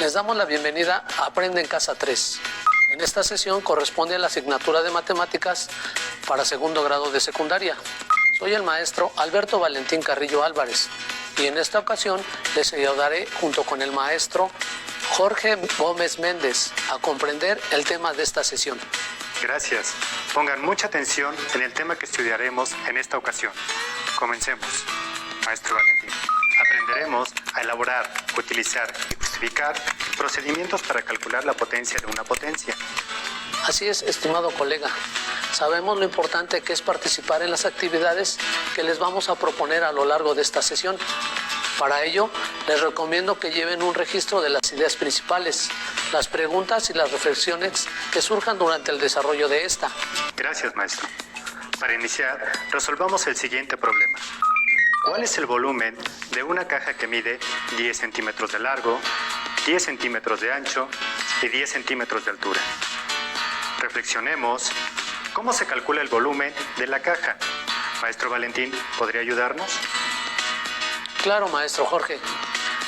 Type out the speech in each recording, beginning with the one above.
Les damos la bienvenida a Aprende en Casa 3. En esta sesión corresponde a la asignatura de Matemáticas para segundo grado de secundaria. Soy el maestro Alberto Valentín Carrillo Álvarez y en esta ocasión les ayudaré junto con el maestro Jorge Gómez Méndez a comprender el tema de esta sesión. Gracias. Pongan mucha atención en el tema que estudiaremos en esta ocasión. Comencemos, maestro Valentín. Aprenderemos a elaborar, utilizar y justificar procedimientos para calcular la potencia de una potencia. Así es, estimado colega. Sabemos lo importante que es participar en las actividades que les vamos a proponer a lo largo de esta sesión. Para ello, les recomiendo que lleven un registro de las ideas principales, las preguntas y las reflexiones que surjan durante el desarrollo de esta. Gracias, maestro. Para iniciar, resolvamos el siguiente problema. ¿Cuál es el volumen de una caja que mide 10 centímetros de largo, 10 centímetros de ancho y 10 centímetros de altura? Reflexionemos. ¿Cómo se calcula el volumen de la caja? Maestro Valentín, ¿podría ayudarnos? Claro, maestro Jorge.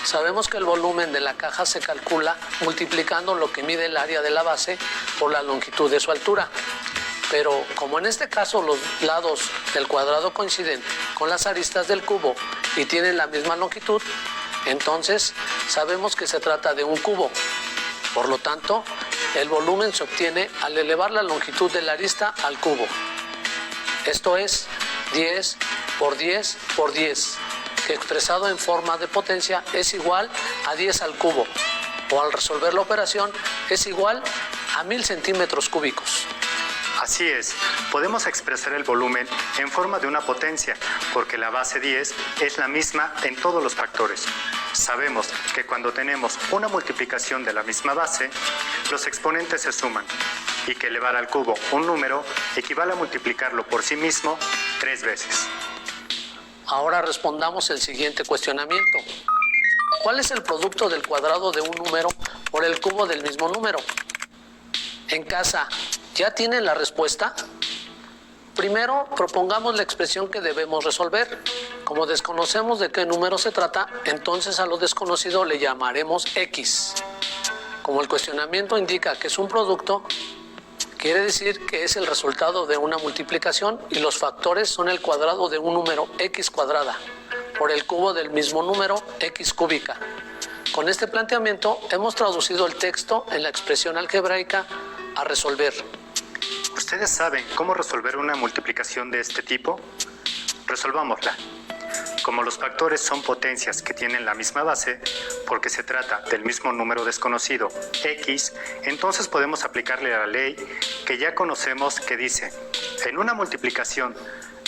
Sabemos que el volumen de la caja se calcula multiplicando lo que mide el área de la base por la longitud de su altura. Pero como en este caso los lados del cuadrado coinciden con las aristas del cubo y tienen la misma longitud, entonces sabemos que se trata de un cubo. Por lo tanto, el volumen se obtiene al elevar la longitud de la arista al cubo. Esto es 10 por 10 por 10, que expresado en forma de potencia es igual a 10 al cubo, o al resolver la operación es igual a 1000 centímetros cúbicos. Así es, podemos expresar el volumen en forma de una potencia, porque la base 10 es la misma en todos los factores. Sabemos que cuando tenemos una multiplicación de la misma base, los exponentes se suman, y que elevar al cubo un número equivale a multiplicarlo por sí mismo 3 veces. Ahora respondamos el siguiente cuestionamiento. ¿Cuál es el producto del cuadrado de un número por el cubo del mismo número? En casa, ¿ya tienen la respuesta? Primero, propongamos la expresión que debemos resolver. Como desconocemos de qué número se trata, entonces a lo desconocido le llamaremos X. Como el cuestionamiento indica que es un producto, quiere decir que es el resultado de una multiplicación y los factores son el cuadrado de un número X cuadrada por el cubo del mismo número X cúbica. Con este planteamiento hemos traducido el texto en la expresión algebraica a resolver. ¿Ustedes saben cómo resolver una multiplicación de este tipo? Resolvámosla. Como los factores son potencias que tienen la misma base, porque se trata del mismo número desconocido, X, entonces podemos aplicarle la ley que ya conocemos que dice, en una multiplicación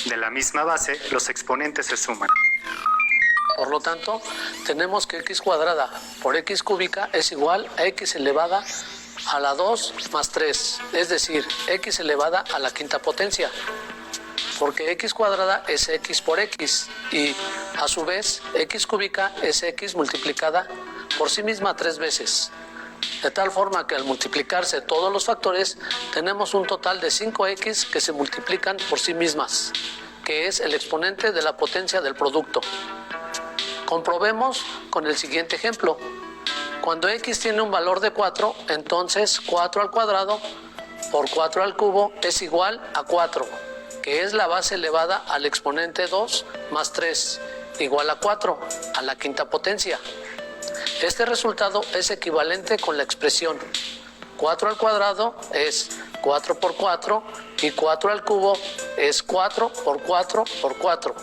de la misma base, los exponentes se suman. Por lo tanto, tenemos que X cuadrada por X cúbica es igual a X elevada a la 2 más 3, es decir, X elevada a la quinta potencia. Porque X cuadrada es X por X y, a su vez, X cúbica es X multiplicada por sí misma 3 veces. De tal forma que al multiplicarse todos los factores, tenemos un total de 5X que se multiplican por sí mismas, que es el exponente de la potencia del producto. Comprobemos con el siguiente ejemplo. Cuando X tiene un valor de 4, entonces 4 al cuadrado por 4 al cubo es igual a 4, que es la base elevada al exponente 2 más 3, igual a 4, a la quinta potencia. Este resultado es equivalente con la expresión 4 al cuadrado es 4 por 4 y 4 al cubo es 4 por 4 por 4.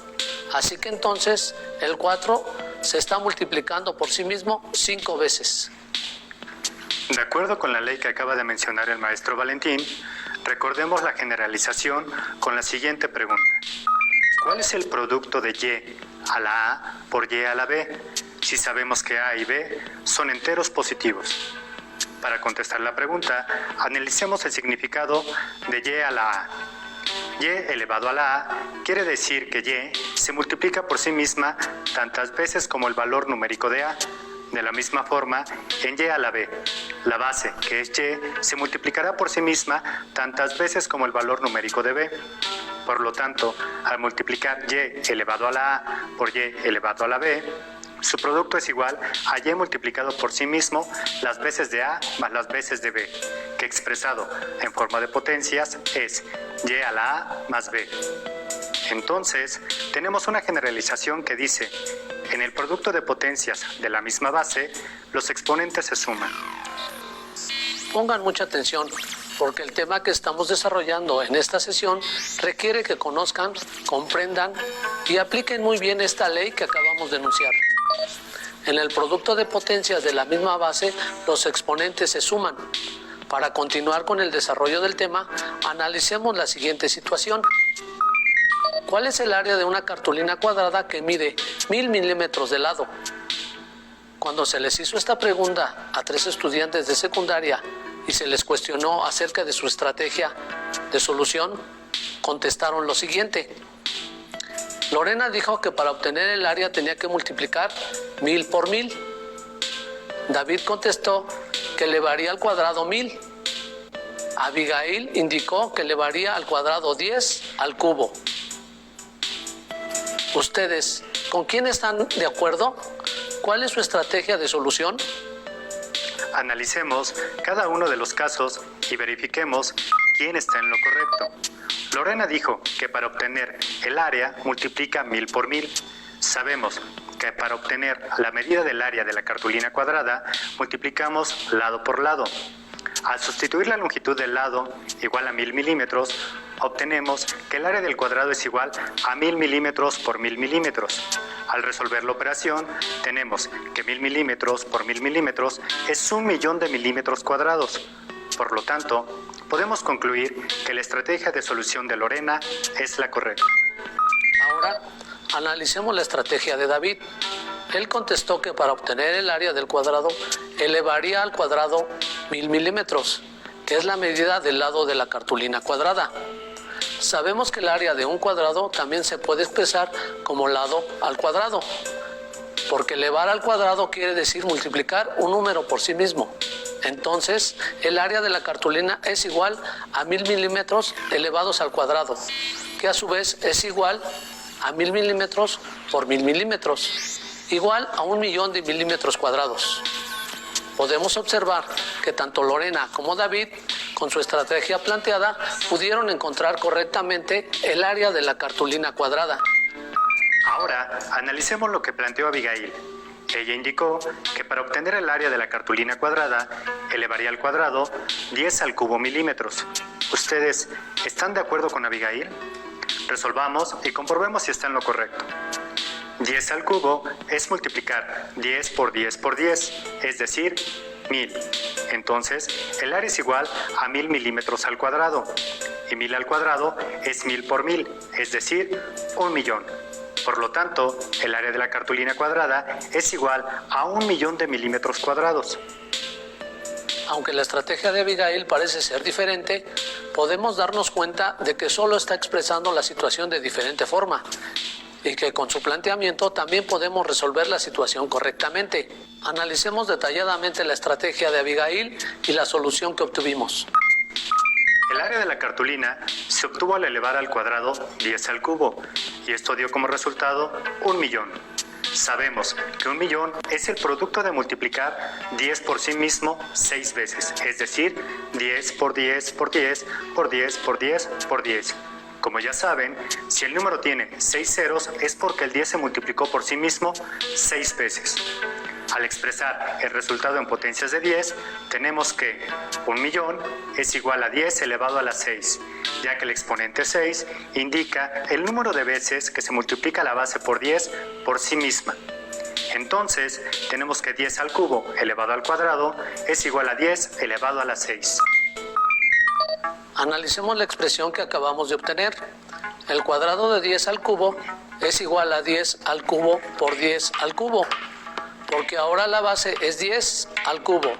Así que entonces el 4 se está multiplicando por sí mismo 5 veces. De acuerdo con la ley que acaba de mencionar el maestro Valentín, recordemos la generalización con la siguiente pregunta. ¿Cuál es el producto de Y a la A por Y a la B si sabemos que A y B son enteros positivos? Para contestar la pregunta, analicemos el significado de Y a la A. Y elevado a la A quiere decir que Y se multiplica por sí misma tantas veces como el valor numérico de A. De la misma forma, en Y a la B, la base, que es Y, se multiplicará por sí misma tantas veces como el valor numérico de B. Por lo tanto, al multiplicar Y elevado a la A por Y elevado a la B, Su producto es igual a y multiplicado por sí mismo las veces de a más las veces de b, que expresado en forma de potencias es y a la a más b. Entonces, tenemos una generalización que dice, en el producto de potencias de la misma base, los exponentes se suman. Pongan mucha atención, porque el tema que estamos desarrollando en esta sesión requiere que conozcan, comprendan y apliquen muy bien esta ley que acabamos de enunciar. En el producto de potencias de la misma base, los exponentes se suman. Para continuar con el desarrollo del tema, analicemos la siguiente situación. ¿Cuál es el área de una cartulina cuadrada que mide 1000 milímetros de lado? Cuando se les hizo esta pregunta a 3 estudiantes de secundaria y se les cuestionó acerca de su estrategia de solución, contestaron lo siguiente. Lorena dijo que para obtener el área tenía que multiplicar 1000 por 1000. David contestó que elevaría al cuadrado 1000. Abigail indicó que elevaría al cuadrado 10 al cubo. ¿Ustedes con quién están de acuerdo? ¿Cuál es su estrategia de solución? Analicemos cada uno de los casos y verifiquemos quién está en lo correcto. Lorena dijo que para obtener el área multiplica 1000 por 1000. Sabemos que para obtener la medida del área de la cartulina cuadrada multiplicamos lado por lado. Al sustituir la longitud del lado igual a 1000 milímetros, obtenemos que el área del cuadrado es igual a 1000 milímetros por 1000 milímetros. Al resolver la operación, tenemos que 1000 milímetros por 1000 milímetros es 1.000.000 de milímetros cuadrados. Por lo tanto, podemos concluir que la estrategia de solución de Lorena es la correcta. Ahora, analicemos la estrategia de David. Él contestó que para obtener el área del cuadrado, elevaría al cuadrado 1000 milímetros, que es la medida del lado de la cartulina cuadrada. Sabemos que el área de un cuadrado también se puede expresar como lado al cuadrado, porque elevar al cuadrado quiere decir multiplicar un número por sí mismo. Entonces, el área de la cartulina es igual a 1000 milímetros elevados al cuadrado, que a su vez es igual a 1000 milímetros por 1000 milímetros, igual a 1.000.000 de milímetros cuadrados. Podemos observar que tanto Lorena como David, con su estrategia planteada, pudieron encontrar correctamente el área de la cartulina cuadrada. Ahora, analicemos lo que planteó Abigail. Ella indicó que para obtener el área de la cartulina cuadrada, elevaría al cuadrado 10 al cubo milímetros. ¿Ustedes están de acuerdo con Abigail? Resolvamos y comprobemos si está en lo correcto. 10 al cubo es multiplicar 10 por 10 por 10, es decir, 1000. Entonces, el área es igual a 1000 milímetros al cuadrado. Y 1000 al cuadrado es 1000 por 1000, es decir, 1.000.000. Por lo tanto, el área de la cartulina cuadrada es igual a 1.000.000 de milímetros cuadrados. Aunque la estrategia de Abigail parece ser diferente, podemos darnos cuenta de que solo está expresando la situación de diferente forma y que con su planteamiento también podemos resolver la situación correctamente. Analicemos detalladamente la estrategia de Abigail y la solución que obtuvimos. El área de la cartulina se obtuvo al elevar al cuadrado 10 al cubo, y esto dio como resultado 1.000.000. Sabemos que 1.000.000 es el producto de multiplicar 10 por sí mismo 6 veces, es decir, 10 por 10 por 10 por 10 por 10 por 10. Como ya saben, si el número tiene 6 ceros es porque el 10 se multiplicó por sí mismo 6 veces. Al expresar el resultado en potencias de 10, tenemos que 1.000.000 es igual a 10 elevado a la 6, ya que el exponente 6 indica el número de veces que se multiplica la base por 10 por sí misma. Entonces, tenemos que 10 al cubo elevado al cuadrado es igual a 10 elevado a la 6. Analicemos la expresión que acabamos de obtener. El cuadrado de 10 al cubo es igual a 10 al cubo por 10 al cubo, porque ahora la base es 10 al cubo,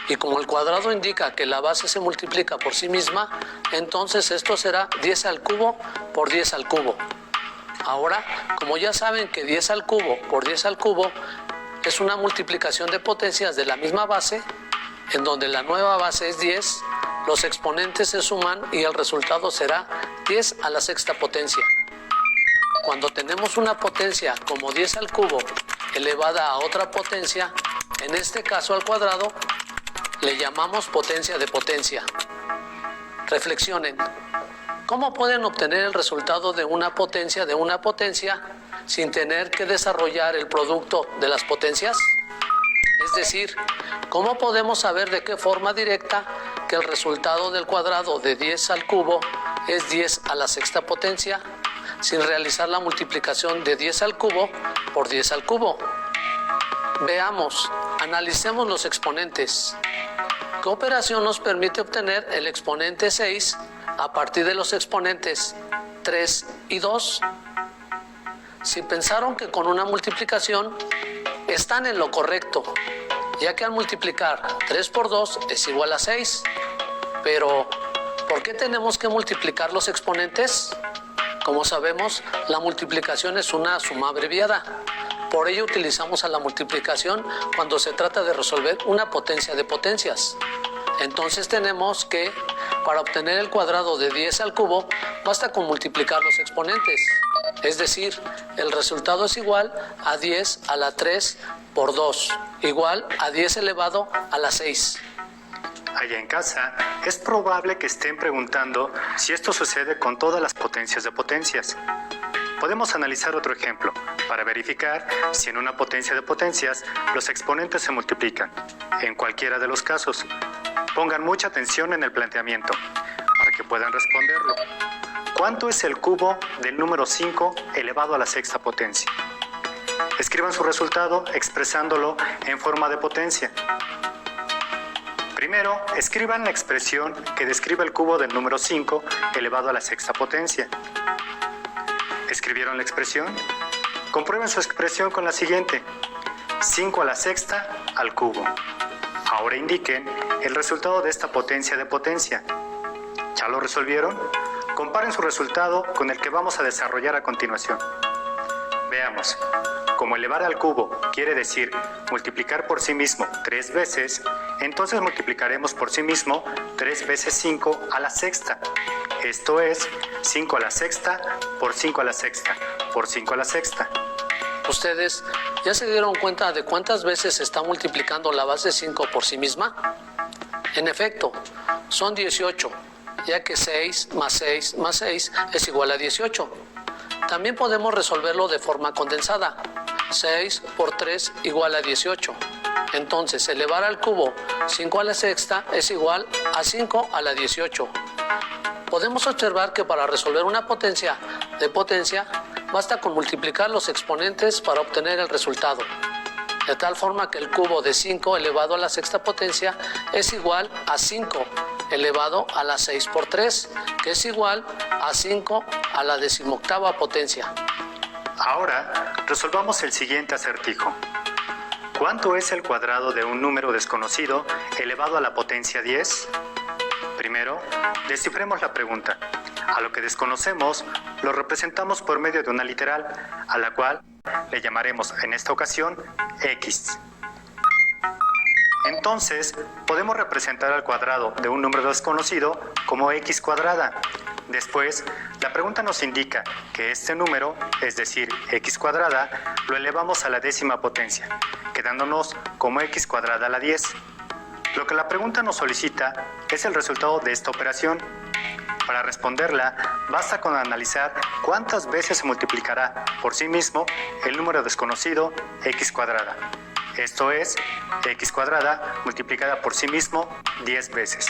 y como el cuadrado indica que la base se multiplica por sí misma, entonces esto será 10 al cubo por 10 al cubo. Ahora, como ya saben que 10 al cubo por 10 al cubo es una multiplicación de potencias de la misma base, en donde la nueva base es 10, los exponentes se suman y el resultado será 10 a la sexta potencia. Cuando tenemos una potencia como 10 al cubo elevada a otra potencia, en este caso al cuadrado, le llamamos potencia de potencia. Reflexionen. ¿Cómo pueden obtener el resultado de una potencia sin tener que desarrollar el producto de las potencias? Es decir, ¿cómo podemos saber de qué forma directa que el resultado del cuadrado de 10 al cubo es 10 a la sexta potencia sin realizar la multiplicación de 10 al cubo por 10 al cubo? Veamos, analicemos los exponentes. ¿Qué operación nos permite obtener el exponente 6 a partir de los exponentes 3 y 2? Si pensaron que con una multiplicación están en lo correcto, ya que al multiplicar 3 por 2 es igual a 6. Pero, ¿por qué tenemos que multiplicar los exponentes? Como sabemos, la multiplicación es una suma abreviada. Por ello utilizamos a la multiplicación cuando se trata de resolver una potencia de potencias. Entonces tenemos que, para obtener el cuadrado de 10 al cubo, basta con multiplicar los exponentes. Es decir, el resultado es igual a 10 a la 3 por 2, igual a 10 elevado a la 6. Allá en casa, es probable que estén preguntando si esto sucede con todas las potencias de potencias. Podemos analizar otro ejemplo para verificar si en una potencia de potencias los exponentes se multiplican. En cualquiera de los casos, pongan mucha atención en el planteamiento para que puedan responderlo. ¿Cuánto es el cubo del número 5 elevado a la sexta potencia? Escriban su resultado expresándolo en forma de potencia. Primero, escriban la expresión que describe el cubo del número 5 elevado a la sexta potencia. ¿Escribieron la expresión? Comprueben su expresión con la siguiente: 5 a la sexta al cubo. Ahora indiquen el resultado de esta potencia de potencia. ¿Ya lo resolvieron? Comparen su resultado con el que vamos a desarrollar a continuación. Veamos. Como elevar al cubo quiere decir multiplicar por sí mismo 3 veces, entonces multiplicaremos por sí mismo 3 veces 5 a la sexta. Esto es 5 a la sexta por 5 a la sexta por 5 a la sexta. ¿Ustedes ya se dieron cuenta de cuántas veces se está multiplicando la base 5 por sí misma? En efecto, son 18, ya que 6 más 6 más 6 es igual a 18. También podemos resolverlo de forma condensada. 6 por 3 igual a 18. Entonces, elevar al cubo 5 a la sexta es igual a 5 a la 18. Podemos observar que para resolver una potencia de potencia, basta con multiplicar los exponentes para obtener el resultado. De tal forma que el cubo de 5 elevado a la sexta potencia es igual a 5 elevado a la 6 por 3, que es igual a 5 a la 18ª potencia. Ahora, resolvamos el siguiente acertijo. ¿Cuánto es el cuadrado de un número desconocido elevado a la potencia 10? Primero, descifremos la pregunta. A lo que desconocemos, lo representamos por medio de una literal, a la cual le llamaremos en esta ocasión x. Entonces, podemos representar al cuadrado de un número desconocido como x cuadrada. Después, la pregunta nos indica que este número, es decir, x cuadrada, lo elevamos a la 10ª potencia, quedándonos como x cuadrada a la 10. Lo que la pregunta nos solicita es el resultado de esta operación. Para responderla, basta con analizar cuántas veces se multiplicará por sí mismo el número desconocido x cuadrada. Esto es, x cuadrada multiplicada por sí mismo 10 veces.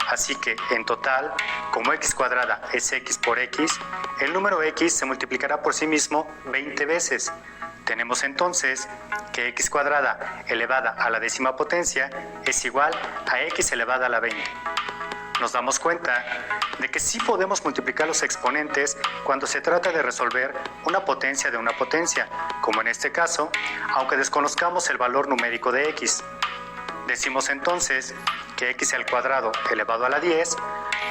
Así que, en total, como x cuadrada es x por x, el número x se multiplicará por sí mismo 20 veces. Tenemos entonces que x cuadrada elevada a la 10ª potencia es igual a x elevada a la 20. Nos damos cuenta de que sí podemos multiplicar los exponentes cuando se trata de resolver una potencia de una potencia, como en este caso, aunque desconozcamos el valor numérico de x. Decimos entonces que x al cuadrado elevado a la 10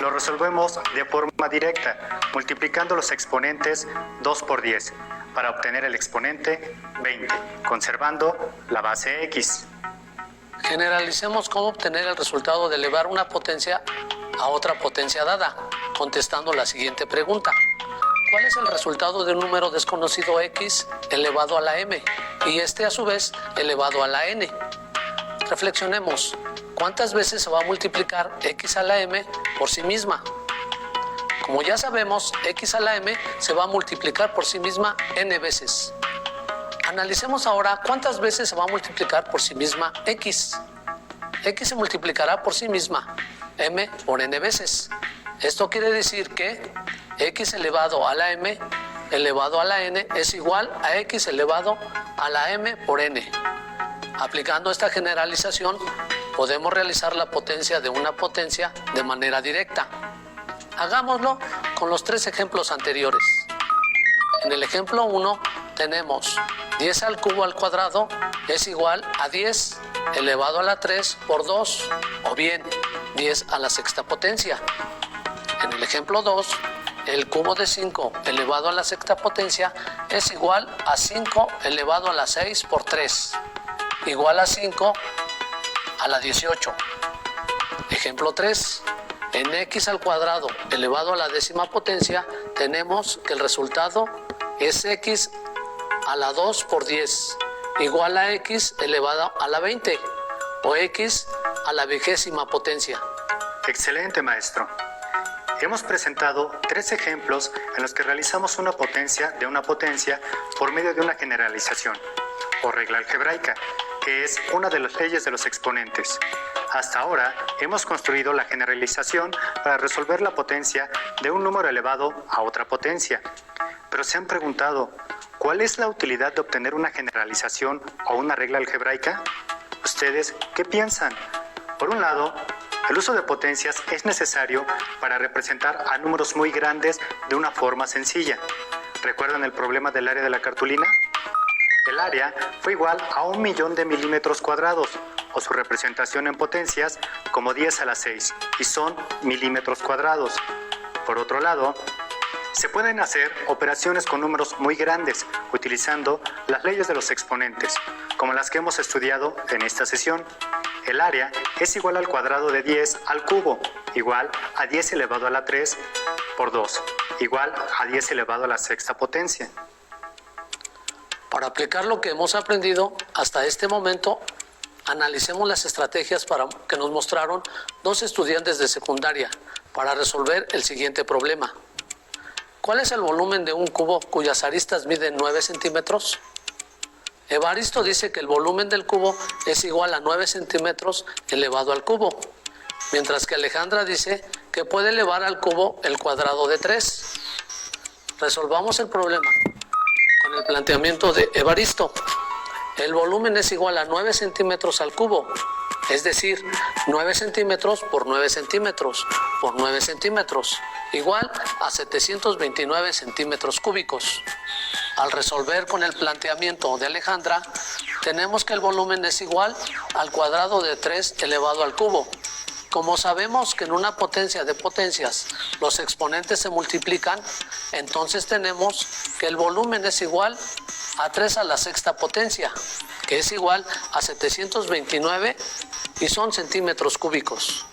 lo resolvemos de forma directa, multiplicando los exponentes 2 por 10, para obtener el exponente 20, conservando la base x. Generalicemos cómo obtener el resultado de elevar una potencia a otra potencia dada, contestando la siguiente pregunta. ¿Cuál es el resultado de un número desconocido x elevado a la m? y este a su vez elevado a la n. Reflexionemos, ¿cuántas veces se va a multiplicar x a la m por sí misma? Como ya sabemos, x a la m se va a multiplicar por sí misma n veces. Analicemos ahora cuántas veces se va a multiplicar por sí misma x. X se multiplicará por sí misma m por n veces. Esto quiere decir que x elevado a la m elevado a la n es igual a x elevado a la m por n. Aplicando esta generalización, podemos realizar la potencia de una potencia de manera directa. Hagámoslo con los tres ejemplos anteriores. En el ejemplo 1 tenemos 10 al cubo al cuadrado es igual a 10 elevado a la 3 por 2, o bien 10 a la sexta potencia. En el ejemplo 2, el cubo de 5 elevado a la sexta potencia es igual a 5 elevado a la 6 por 3, igual a 5 a la 18. Ejemplo 3, en x al cuadrado elevado a la décima potencia tenemos que el resultado es x a la 2 por 10, igual a x elevado a la 20, o x a la vigésima potencia. Excelente, maestro. Hemos presentado tres ejemplos en los que realizamos una potencia de una potencia por medio de una generalización, o regla algebraica, que es una de las leyes de los exponentes. Hasta ahora hemos construido la generalización para resolver la potencia de un número elevado a otra potencia. Pero se han preguntado, ¿cuál es la utilidad de obtener una generalización o una regla algebraica? ¿Ustedes qué piensan? Por un lado, el uso de potencias es necesario para representar a números muy grandes de una forma sencilla. ¿Recuerdan el problema del área de la cartulina? El área fue igual a 1.000.000 de milímetros cuadrados, o su representación en potencias como 10 a la 6, y son milímetros cuadrados. Por otro lado, se pueden hacer operaciones con números muy grandes utilizando las leyes de los exponentes, como las que hemos estudiado en esta sesión. El área es igual al cuadrado de 10 al cubo, igual a 10 elevado a la 3 por 2, igual a 10 elevado a la sexta potencia. Para aplicar lo que hemos aprendido hasta este momento, analicemos las estrategias que nos mostraron dos estudiantes de secundaria para resolver el siguiente problema. ¿Cuál es el volumen de un cubo cuyas aristas miden 9 centímetros? Evaristo dice que el volumen del cubo es igual a 9 centímetros elevado al cubo, mientras que Alejandra dice que puede elevar al cubo el cuadrado de 3. Resolvamos el problema con el planteamiento de Evaristo. El volumen es igual a 9 centímetros al cubo, es decir, 9 centímetros por 9 centímetros por 9 centímetros, igual a 729 centímetros cúbicos. Al resolver con el planteamiento de Alejandra, tenemos que el volumen es igual al cuadrado de 3 elevado al cubo. Como sabemos que en una potencia de potencias los exponentes se multiplican, entonces tenemos que el volumen es igual a 3 a la sexta potencia, que es igual a 729 y son centímetros cúbicos.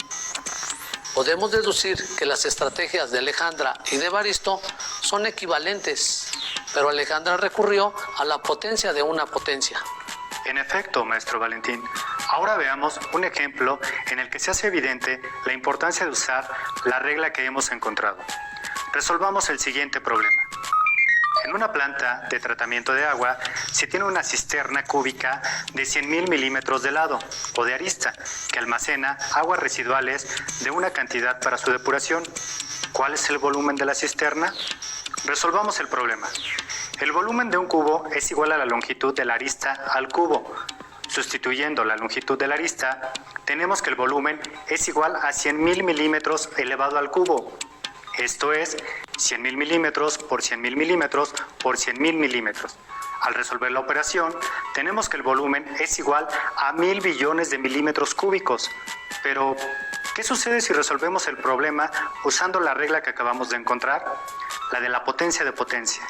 Podemos deducir que las estrategias de Alejandra y de Evaristo son equivalentes, pero Alejandra recurrió a la potencia de una potencia. En efecto, maestro Valentín. Ahora veamos un ejemplo en el que se hace evidente la importancia de usar la regla que hemos encontrado. Resolvamos el siguiente problema. En una planta de tratamiento de agua se tiene una cisterna cúbica de 100.000 milímetros de lado o de arista que almacena aguas residuales de una cantidad para su depuración. ¿Cuál es el volumen de la cisterna? Resolvamos el problema. El volumen de un cubo es igual a la longitud de la arista al cubo. Sustituyendo la longitud de la arista, tenemos que el volumen es igual a 100.000 milímetros elevado al cubo. Esto es 100.000 milímetros por 100.000 milímetros por 100.000 milímetros. Al resolver la operación, tenemos que el volumen es igual a 1.000 billones de milímetros cúbicos. Pero, ¿qué sucede si resolvemos el problema usando la regla que acabamos de encontrar? La de la potencia de potencia.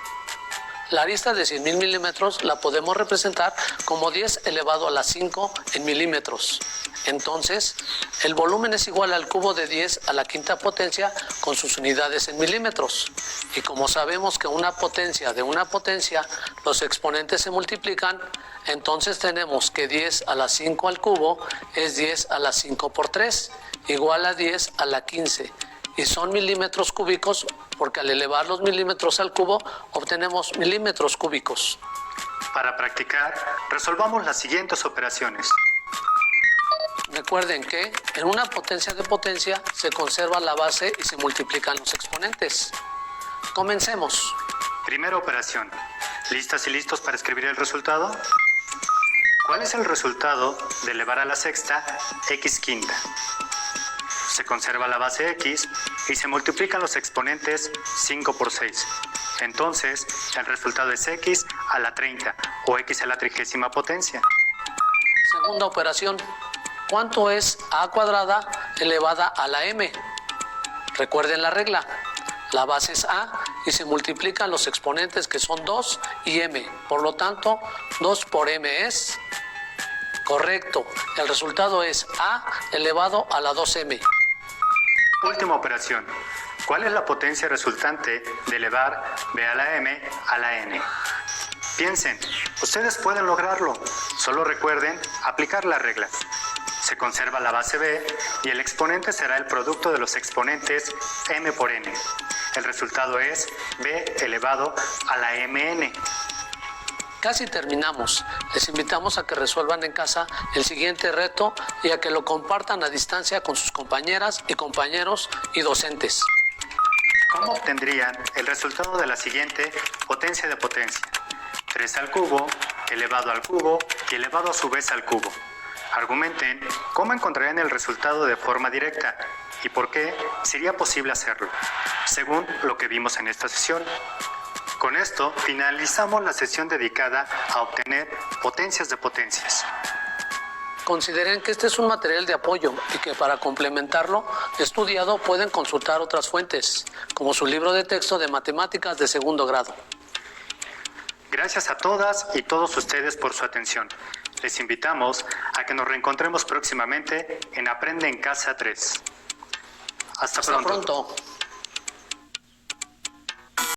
La arista de 100.000 milímetros la podemos representar como 10 elevado a la 5 en milímetros. Entonces, el volumen es igual al cubo de 10 a la quinta potencia con sus unidades en milímetros. Y como sabemos que una potencia de una potencia, los exponentes se multiplican, entonces tenemos que 10 a la 5 al cubo es 10 a la 5 por 3, igual a 10 a la 15. Y son milímetros cúbicos porque al elevar los milímetros al cubo obtenemos milímetros cúbicos. Para practicar, resolvamos las siguientes operaciones. Recuerden que en una potencia de potencia se conserva la base y se multiplican los exponentes. Comencemos. Primera operación. ¿Listas y listos para escribir el resultado? ¿Cuál es el resultado de elevar a la sexta x quinta? Se conserva la base x y se multiplican los exponentes 5 por 6. Entonces, el resultado es x a la 30 o x a la 30ª potencia. Segunda operación. ¿Cuánto es a cuadrada elevada a la m? Recuerden la regla. La base es a y se multiplican los exponentes que son 2 y m. Por lo tanto, 2 por m es correcto. El resultado es a elevado a la 2m. Última operación. ¿Cuál es la potencia resultante de elevar b a la m a la n? Piensen, ustedes pueden lograrlo. Solo recuerden aplicar las reglas. Se conserva la base b y el exponente será el producto de los exponentes m por n. El resultado es b elevado a la mn. Casi terminamos. Les invitamos a que resuelvan en casa el siguiente reto y a que lo compartan a distancia con sus compañeras y compañeros y docentes. ¿Cómo obtendrían el resultado de la siguiente potencia de potencia? 3 al cubo, elevado al cubo y elevado a su vez al cubo. Argumenten cómo encontrarían el resultado de forma directa y por qué sería posible hacerlo, según lo que vimos en esta sesión. Con esto finalizamos la sesión dedicada a obtener potencias de potencias. Consideren que este es un material de apoyo y que para complementarlo estudiado pueden consultar otras fuentes, como su libro de texto de matemáticas de segundo grado. Gracias a todas y todos ustedes por su atención. Les invitamos a que nos reencontremos próximamente en Aprende en Casa 3. Hasta pronto.